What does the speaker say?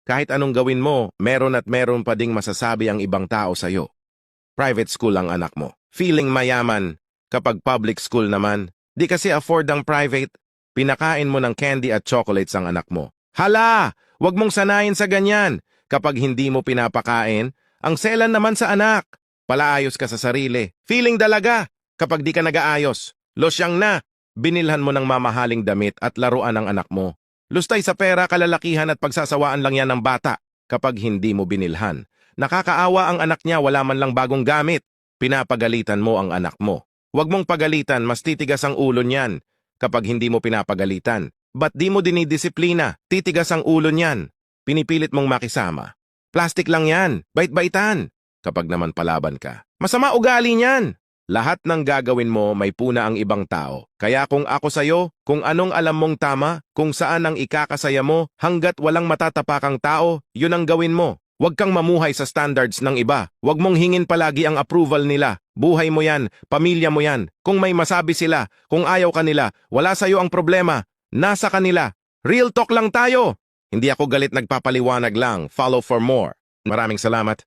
Kahit anong gawin mo, meron at meron pa ding masasabi ang ibang tao sa'yo. Private school ang anak mo. Feeling mayaman. Kapag public school naman, di kasi afford ang private, pinakain mo ng candy at chocolates ang anak mo. Hala! Huwag mong sanayin sa ganyan. Kapag hindi mo pinapakain, ang selan naman sa anak. Palaayos ka sa sarili. Feeling dalaga. Kapag di ka nag-aayos, losyang na. Binilhan mo ng mamahaling damit at laruan ang anak mo. Lustay sa pera, kalalakihan at pagsasawaan lang yan ng bata kapag hindi mo binilhan. Nakakaawa ang anak niya, wala man lang bagong gamit. Pinapagalitan mo ang anak mo. Huwag mong pagalitan, mas titigas ang ulo niyan kapag hindi mo pinapagalitan. Ba't di mo dinidisiplina? Titigas ang ulo niyan. Pinipilit mong makisama. Plastic lang yan, bait-baitan. Kapag naman palaban ka, masama ugali niyan. Lahat ng gagawin mo may puna ang ibang tao. Kaya kung ako sa'yo, kung anong alam mong tama, kung saan ang ikakasaya mo, hanggat walang matatapakang tao, yun ang gawin mo. Huwag kang mamuhay sa standards ng iba. Huwag mong hingin palagi ang approval nila. Buhay mo yan, pamilya mo yan. Kung may masabi sila, kung ayaw ka nila, wala sa'yo ang problema. Nasa kanila. Real talk lang tayo. Hindi ako galit, nagpapaliwanag lang. Follow for more. Maraming salamat.